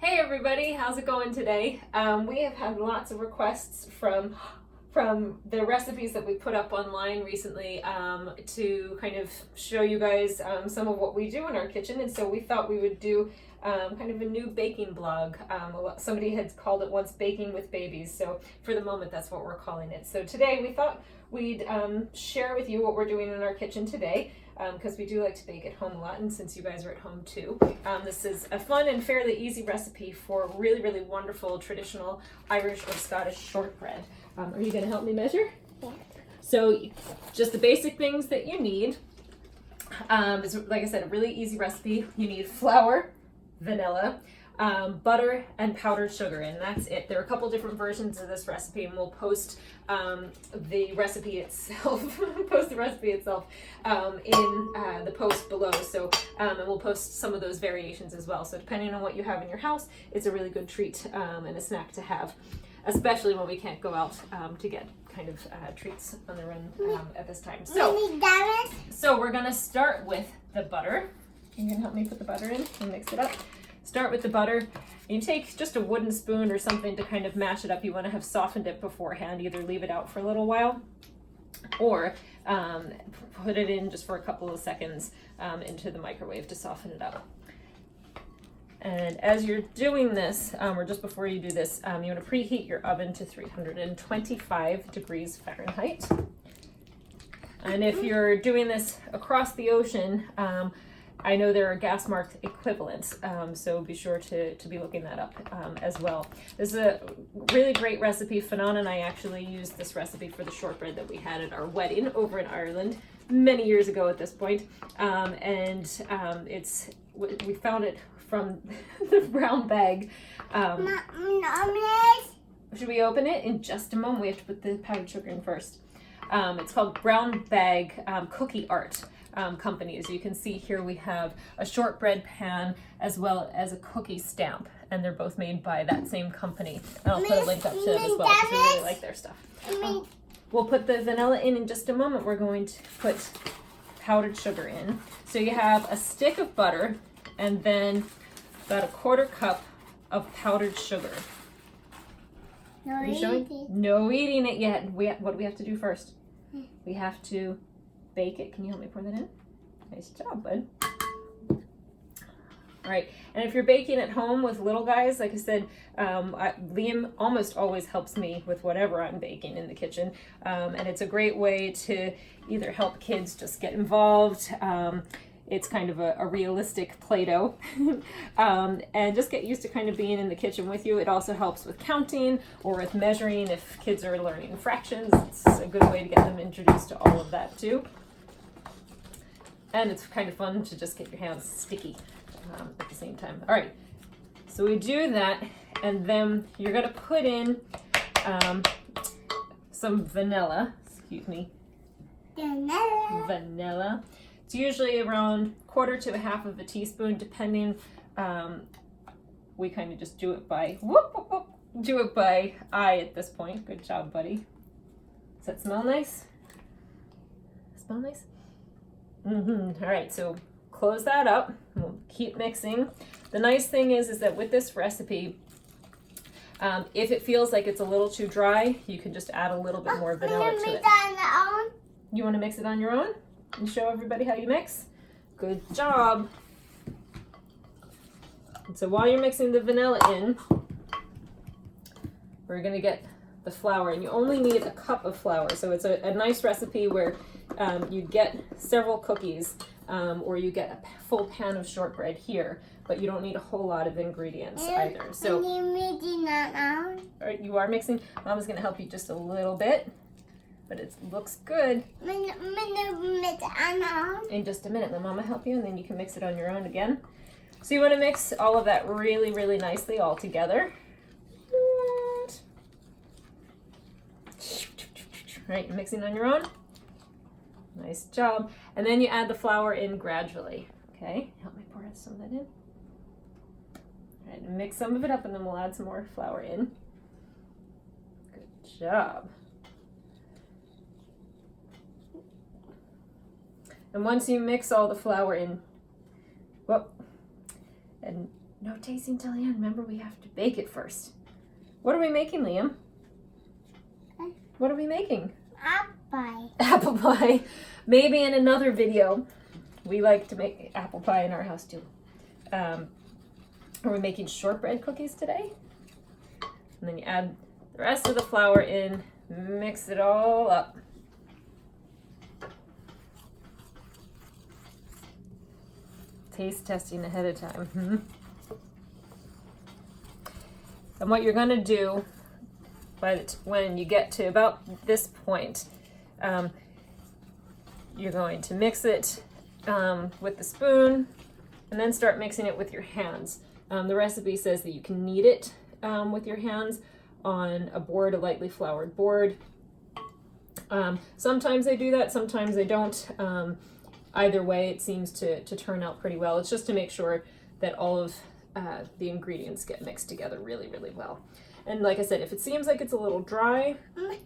Hey everybody, how's it going today? We have had lots of requests from the recipes that we put up online recently to kind of show you guys some of what we do in our kitchen, and so we thought we would do kind of a new baking blog. Somebody had called it once Baking with Babies, so for the moment that's what we're calling it. So today we thought we'd share with you what we're doing in our kitchen today, because we do like to bake at home a lot, and since you guys are at home too. This is a fun and fairly easy recipe for really, really wonderful traditional Irish or Scottish shortbread. Are you going to help me measure? Yeah. So just the basic things that you need. It's, like I said, a really easy recipe. You need flour, vanilla, butter, and powdered sugar, and that's it. There are a couple different versions of this recipe, and we'll post the recipe itself in the post below. So and we'll post some of those variations as well. So depending on what you have in your house, it's a really good treat and a snack to have, especially when we can't go out to get kind of treats on the run at this time. So we're gonna start with the butter. You can help me put the butter in and mix it up. Start with the butter. You take just a wooden spoon or something to kind of mash it up. You want to have softened it beforehand. Either leave it out for a little while or put it in just for a couple of seconds into the microwave to soften it up. And as you're doing this, or just before you do this, you want to preheat your oven to 325 degrees Fahrenheit. And if you're doing this across the ocean, I know there are gas marked equivalents, so be sure to be looking that up as well. This is a really great recipe. Fanon and I actually used this recipe for the shortbread that we had at our wedding over in Ireland many years ago at this point. We found it from the brown bag. Should we open it? In just a moment. We have to put the powdered sugar in first. It's called Brown Bag Cookie Art Company. As you can see here, we have a shortbread pan as well as a cookie stamp, and they're both made by that same company. And I'll put a link up to them as well because we really like their stuff. We'll put the vanilla in just a moment. We're going to put powdered sugar in. So you have a stick of butter and then about a quarter cup of powdered sugar. No eating. No eating it yet. What do we have to do first? We have to bake it. Can you help me pour that in? Nice job, bud. All right, and if you're baking at home with little guys, like I said, Liam almost always helps me with whatever I'm baking in the kitchen, and it's a great way to either help kids just get involved. It's kind of a realistic Play-Doh, and just get used to kind of being in the kitchen with you. It also helps with counting or with measuring if kids are learning fractions. It's a good way to get them introduced to all of that too. And it's kind of fun to just get your hands sticky at the same time. All right, so we do that, and then you're gonna put in some vanilla. Excuse me. Vanilla. It's usually around quarter to a half of a teaspoon, depending. We kind of just do it by do it by eye at this point. Good job, buddy. Does that smell nice? Smell nice? Mm-hmm. All right, so close that up. We'll keep mixing. The nice thing is that with this recipe, if it feels like it's a little too dry, you can just add a little bit more vanilla to it. You want to mix it on your own? And show everybody how you mix? Good job. And so while you're mixing the vanilla in, we're going to get the flour, and you only need a cup of flour. So it's a nice recipe where you get several cookies or you get a full pan of shortbread here, but you don't need a whole lot of ingredients either. So you are mixing. Mama's going to help you just a little bit. But it looks good. In just a minute, let Mama help you, and then you can mix it on your own again. So you want to mix all of that really, really nicely all together. Right, you're mixing on your own. Nice job. And then you add the flour in gradually. Okay, help me pour some of that in. All right, mix some of it up, and then we'll add some more flour in. Good job. And once you mix all the flour in, and No tasting till the end. Remember, we have to bake it first. What are we making, Liam? What are we making? Apple pie. Apple pie. Maybe in another video. We like to make apple pie in our house too. Are we making shortbread cookies today? And then you add the rest of the flour in, mix it all up. Taste testing ahead of time. And what you're going to do when you get to about this point, you're going to mix it with the spoon and then start mixing it with your hands. The recipe says that you can knead it with your hands on a board, a lightly floured board. Sometimes I do that, sometimes I don't. Either way, it seems to turn out pretty well. It's just to make sure that all of the ingredients get mixed together really, really well. And like I said, if it seems like it's a little dry,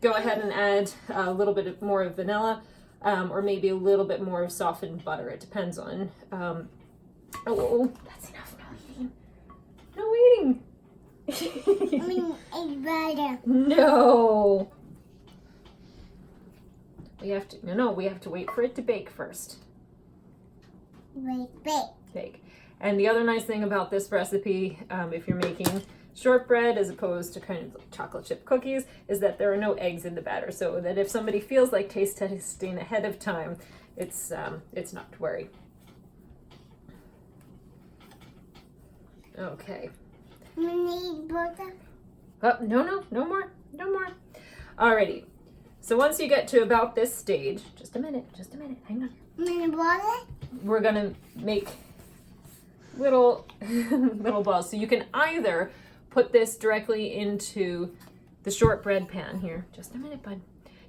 go ahead and add a little bit more of vanilla or maybe a little bit more of softened butter. It depends on... oh, that's enough. No eating. It's butter. No. We have to, no, we have to wait for it to bake first. Wait. Bake. And the other nice thing about this recipe, if you're making shortbread as opposed to kind of like chocolate chip cookies, is that there are no eggs in the batter. So that if somebody feels like taste testing ahead of time, it's not to worry. Okay. Need butter. Oh, no more. Alrighty. So once you get to about this stage, just a minute, hang on. Need butter. We're gonna make little balls. So you can either put this directly into the shortbread pan here. Just a minute, bud.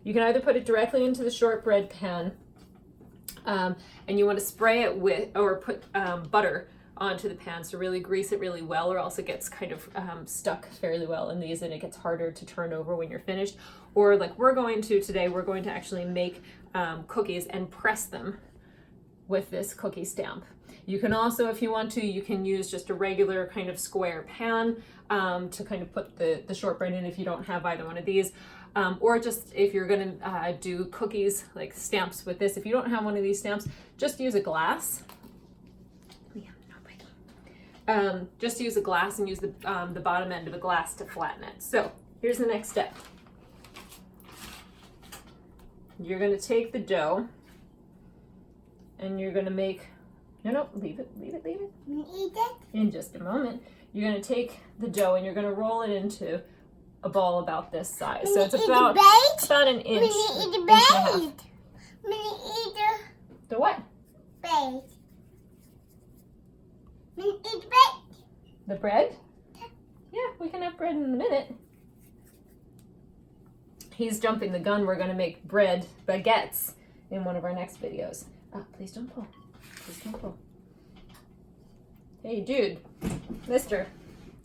You can either put it directly into the shortbread pan, and you want to spray it with, or put butter onto the pan, so really grease it really well, or else it gets kind of stuck fairly well in these and it gets harder to turn over when you're finished. Or like we're going to today, we're going to actually make cookies and press them with this cookie stamp. You can also, if you want to, you can use just a regular kind of square pan to kind of put the shortbread in if you don't have either one of these. Or just if you're gonna do cookies, like stamps with this, if you don't have one of these stamps, just use a glass. Just use a glass and use the bottom end of a glass to flatten it. So here's the next step. You're going to take the dough and you're going to make, leave it. Eat it. In just a moment. You're going to take the dough and you're going to roll it into a ball about this size. So it's about an inch. Eat the bait. Eat the what? bait. Eat bread. The bread? Yeah, we can have bread in a minute. He's jumping the gun. We're going to make baguettes in one of our next videos. Oh, please don't pull. Please don't pull. Hey, dude. Mister.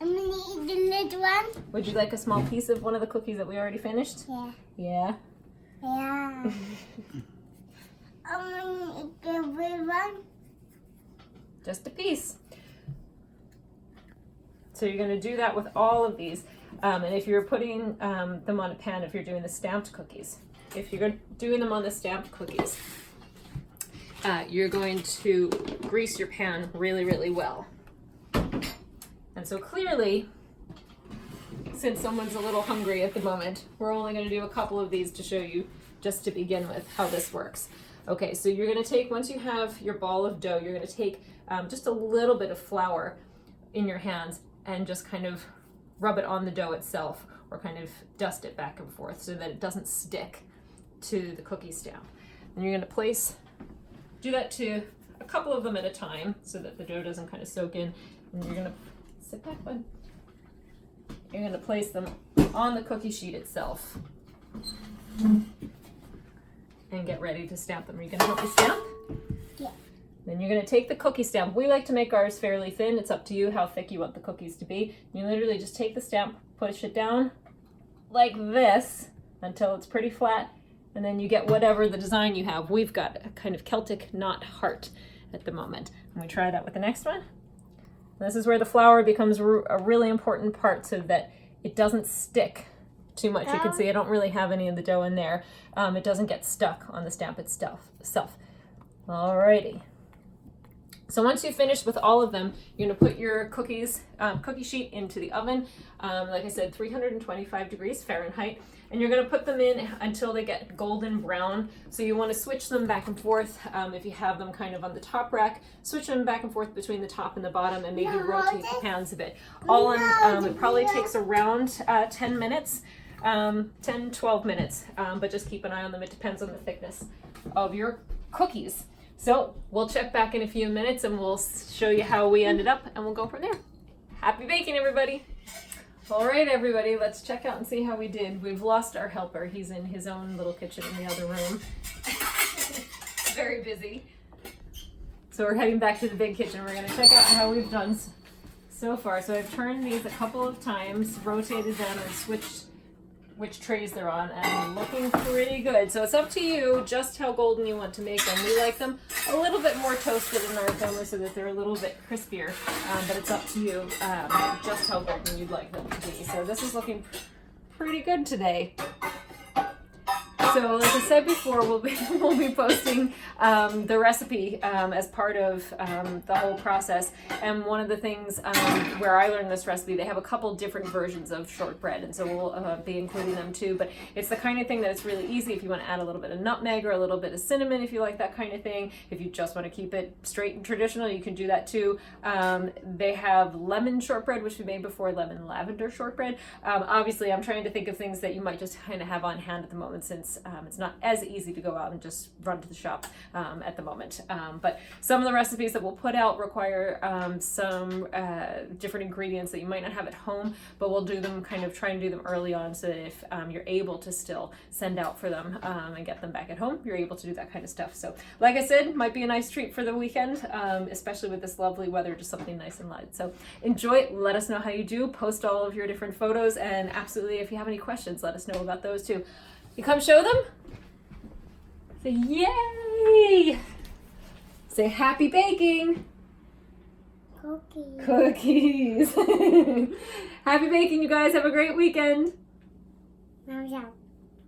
I'm going to eat the little one. Would you like a small piece of one of the cookies that we already finished? Yeah. Yeah? Yeah. I'm going to eat the big one. Just a piece. So you're going to do that with all of these. And if you're putting them on a pan, if you're doing the stamped cookies, if you're doing them on the stamped cookies, you're going to grease your pan really, really well. And so clearly, since someone's a little hungry at the moment, we're only going to do a couple of these to show you, just to begin with, how this works. Okay, so you're going to take, once you have your ball of dough, you're going to take just a little bit of flour in your hands and just kind of rub it on the dough itself, or kind of dust it back and forth so that it doesn't stick to the cookie stamp. And you're going to do that to a couple of them at a time so that the dough doesn't kind of soak in. And you're going to, sit back, bud. You're going to place them on the cookie sheet itself and get ready to stamp them. Are you going to help me stamp? Yeah. Then you're going to take the cookie stamp. We like to make ours fairly thin. It's up to you how thick you want the cookies to be. You literally just take the stamp, push it down like this until it's pretty flat, and then you get whatever the design you have. We've got a kind of Celtic knot heart at the moment. And we try that with the next one. This is where the flour becomes a really important part so that it doesn't stick too much. You can see I don't really have any of the dough in there. It doesn't get stuck on the stamp itself. Alrighty. So once you've finished with all of them, you're going to put your cookies, cookie sheet into the oven. Like I said, 325 degrees Fahrenheit. And you're going to put them in until they get golden brown. So you want to switch them back and forth. If you have them kind of on the top rack, switch them back and forth between the top and the bottom and maybe rotate the pans a bit. All in, it probably takes around 10 minutes, 10-12 minutes. But just keep an eye on them. It depends on the thickness of your cookies. So we'll check back in a few minutes and we'll show you how we ended up and we'll go from there. Happy baking, everybody. All right, everybody, let's check out and see how we did. We've lost our helper. He's in his own little kitchen in the other room. Very busy. So we're heading back to the big kitchen. We're going to check out how we've done so far. So I've turned these a couple of times, rotated them, and switched which trays they're on, and looking pretty good. So it's up to you just how golden you want to make them. We like them a little bit more toasted in our family so that they're a little bit crispier, but it's up to you just how golden you'd like them to be. So this is looking pretty good today. So like I said before, we'll be posting the recipe as part of the whole process. And one of the things where I learned this recipe, they have a couple different versions of shortbread, and so we'll be including them too. But it's the kind of thing that it's really easy if you want to add a little bit of nutmeg or a little bit of cinnamon if you like that kind of thing. If you just want to keep it straight and traditional, you can do that too. They have lemon shortbread, which we made before, lemon lavender shortbread. Obviously, I'm trying to think of things that you might just kind of have on hand at the moment, since it's not as easy to go out and just run to the shop at the moment. But some of the recipes that we'll put out require some different ingredients that you might not have at home, but we'll do them, kind of try and do them early on so that if you're able to still send out for them and get them back at home, you're able to do that kind of stuff. So like I said, might be a nice treat for the weekend, especially with this lovely weather, just something nice and light. So enjoy it. Let us know how you do. Post all of your different photos, and absolutely, if you have any questions, let us know about those too. You come show them? Say yay! Say happy baking! Cookies! Happy baking, you guys. Have a great weekend. Now,